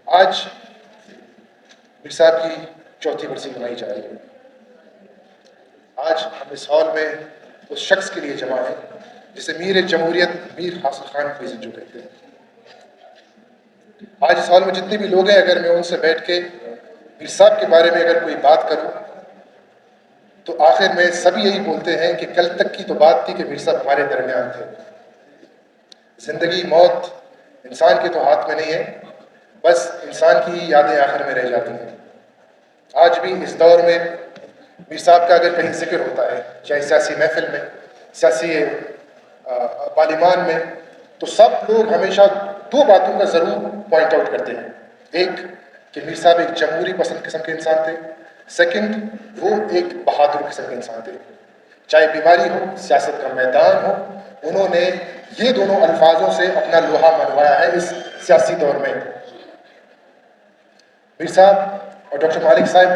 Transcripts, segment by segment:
آج میر صاحب کی چوتھی برسی منائی جا رہی ہے. آج ہم اس ہال میں اس شخص کے لیے جمع ہیں جسے میر جمہوریت میر حاصل خان فیض جو کہتے ہیں. آج اس ہال میں جتنے بھی لوگ ہیں، اگر میں ان سے بیٹھ کے میر صاحب کے بارے میں اگر کوئی بات کروں تو آخر میں سبھی یہی بولتے ہیں کہ کل تک کی تو بات تھی کہ میر صاحب ہمارے درمیان تھے. زندگی موت انسان کے تو ہاتھ میں نہیں ہے، بس انسان کی یادیں آخر میں رہ جاتی ہیں. آج بھی اس دور میں میر صاحب کا اگر کہیں ذکر ہوتا ہے، چاہے سیاسی محفل میں، سیاسی پارلیمان میں، تو سب لوگ ہمیشہ دو باتوں کا ضرور پوائنٹ آؤٹ کرتے ہیں. ایک کہ میر صاحب ایک جمہوری پسند قسم کے انسان تھے. سیکنڈ، وہ ایک بہادر قسم کے انسان تھے. چاہے بیماری ہو، سیاست کا میدان ہو، انہوں نے یہ دونوں الفاظوں سے اپنا لوہا منوایا ہے اس سیاسی دور میں. میر صاحب اور ڈاکٹر مالک صاحب،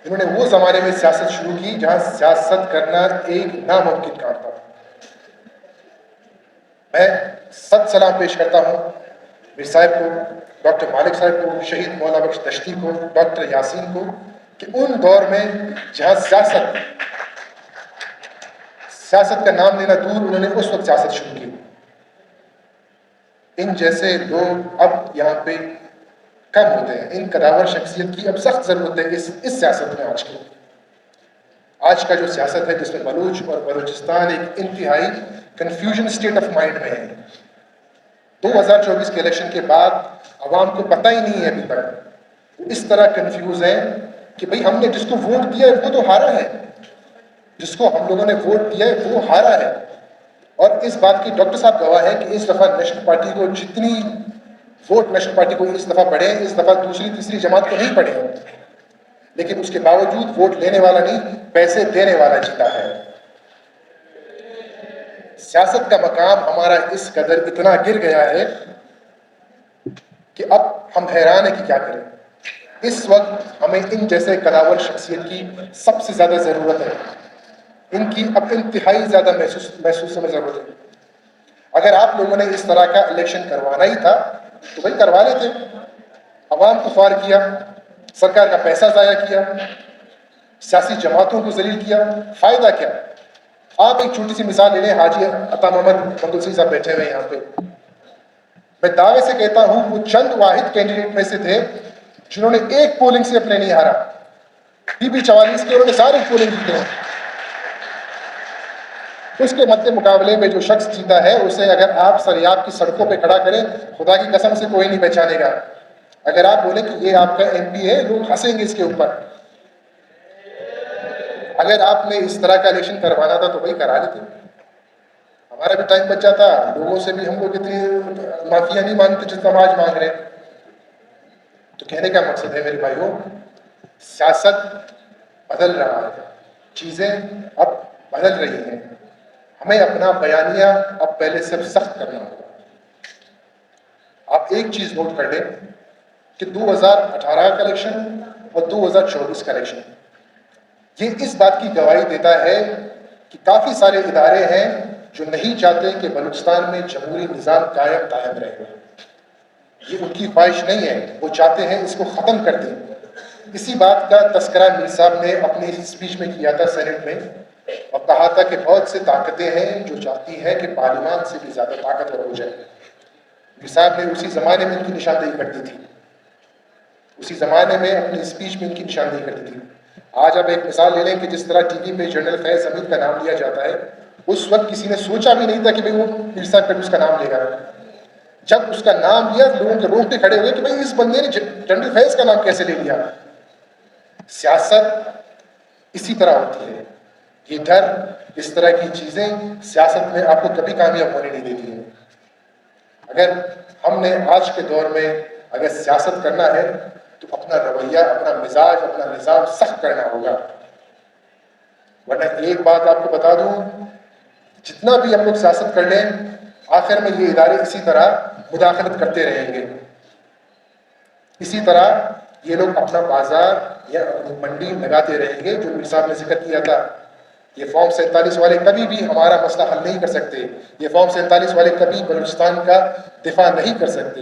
انہوں نے وہ زمانے میں سیاست شروع کی جہاں سیاست کرنا ایک ناممکن کام تھا. میں سب سلام پیش کرتا ہوں میر صاحب کو، ڈاکٹر مالک صاحب کو، شہید مولانا بخش دشتی کو، ڈاکٹر یاسین کو، کہ ان دور میں جہاں سیاست کا نام لینا دور، انہوں نے اس وقت سیاست شروع کی. ان جیسے لوگ اب یہاں پہ کم ہوتے ہیں. ان قداور شخصیت کی اب سخت ضرورت ہے اس سیاست میں. آج کا جو سیاست ہے جس میں بلوچ اور بلوچستان ایک انتہائی کنفیوژن اسٹیٹ آف مائنڈ میں ہے. 2024 کے الیکشن کے بعد عوام کو پتہ ہی نہیں ہے ابھی تک، وہ اس طرح کنفیوز ہیں کہ بھئی ہم نے جس کو ووٹ دیا ہے وہ تو ہارا ہے، جس کو ہم لوگوں نے ووٹ دیا ہے وہ ہارا ہے. اور اس بات کی ڈاکٹر صاحب گواہ ہیں کہ اس دفعہ نیشنل پارٹی کو جتنی ووٹ نیشنل پارٹی کو اس دفعہ پڑے، اس دفعہ دوسری تیسری جماعت کو نہیں پڑے، لیکن اس کے باوجود ووٹ لینے والا نہیں، پیسے دینے والا جیتا ہے. سیاست کا مقام ہمارا اس قدر اتنا گر گیا ہے کہ اب ہم حیران ہیں کہ کیا کریں. اس وقت ہمیں ان جیسے قداور شخصیت کی سب سے زیادہ ضرورت ہے. ان کی اب انتہائی زیادہ محسوس ہمیں ضرورت ہے. اگر آپ لوگوں نے اس طرح کا الیکشن کروانا ہی تھا تو بھائی کروا لیتے. عوام کو خوار کیا، سرکار کا پیسہ ضائع کیا، سیاسی جماعتوں کو ذلیل کیا، فائدہ کیا؟ آپ ایک چھوٹی سی مثال لے لیں. حاجی عطا محمد بندوسی صاحب بیٹھے ہوئے یہاں پہ. میں دعوے سے کہتا ہوں وہ چند واحد کینڈیڈیٹ میں سے تھے جنہوں نے ایک پولنگ سے اپنے نہیں ہارا. PB 44 کے انہوں نے سارے پولنگ جیتے ہیں. اس کے مد مقابلے میں جو شخص جیتا ہے اسے اگر آپ سریاب کی سڑکوں پہ کھڑا کریں، خدا کی قسم سے کوئی نہیں پہچانے گا. اگر آپ بولیں کہ یہ آپ کا MP ہے، لوگ ہنسیں گے اس کے اوپر. اگر آپ نے اس طرح کا الیکشن کروانا تھا تو بھائی کرا لیتے، ہمارا بھی ٹائم بچ جاتا. لوگوں سے بھی ہم لوگ اتنی معافیا نہیں مانگتے جتنا ہم آج مانگ رہے ہیں. تو کہنے کا مقصد ہے میرے بھائیوں، سیاست بدل رہا ہے، چیزیں اب بدل رہی ہیں. ہمیں اپنا بیانیہ اب پہلے سے سخت کرنا ہوگا. آپ ایک چیز نوٹ کر لیں کہ 2018 کا الیکشن اور 2024 کا الیکشن یہ اس بات کی گواہی دیتا ہے کہ کافی سارے ادارے ہیں جو نہیں چاہتے کہ بلوچستان میں جمہوری نظام قائم دائم رہے. یہ ان کی خواہش نہیں ہے، وہ چاہتے ہیں اس کو ختم کر دیں. اسی بات کا تذکرہ میر صاحب نے اپنی اسپیچ میں کیا تھا سینٹ میں، اور کہا تھا کہ بہت سے طاقتیں ہیں جو چاہتی ہیں کہ پارلیمان سے بھی زیادہ طاقتور ہو جائے. میر صاحب نے اسی زمانے میں ان کی نشاندہی کر دی تھی، اسی زمانے میں اپنی اسپیچ میں ان کی نشاندہی کر دی تھی. آج آپ ایک مثال لے لیں کہ جس طرح ٹی وی پہ جنرل فیض حمید کا نام لیا جاتا ہے، اس وقت کسی نے سوچا بھی نہیں تھا کہ بھئی وہ میر صاحب کبھی اس کا نام لے گا. جب اس کا نام لیا لوگوں کے رونگٹے کھڑے ہوئے کہ بھئی اس بندے نے جنرل فیض کا نام کیسے لے لیا. سیاست اسی طرح ہوتی ہے. یہ ڈر، اس طرح کی چیزیں سیاست میں آپ کو کبھی کامیاب ہونے نہیں دیتی ہیں. اگر ہم نے آج کے دور میں اگر سیاست کرنا ہے تو اپنا رویہ، اپنا مزاج، اپنا نظام سخت کرنا ہوگا. ورنہ ایک بات آپ کو بتا دوں، جتنا بھی ہم لوگ سیاست کر لیں آخر میں یہ ادارے اسی طرح مداخلت کرتے رہیں گے. اسی طرح یہ لوگ اپنا بازار یا منڈی لگاتے رہیں گے. جو میر صاحب نے ذکر کیا تھا، یہ فارم 47 والے کبھی بھی ہمارا مسئلہ حل نہیں کر سکتے. یہ فارم 47 والے کبھی بلوچستان کا دفاع نہیں کر سکتے.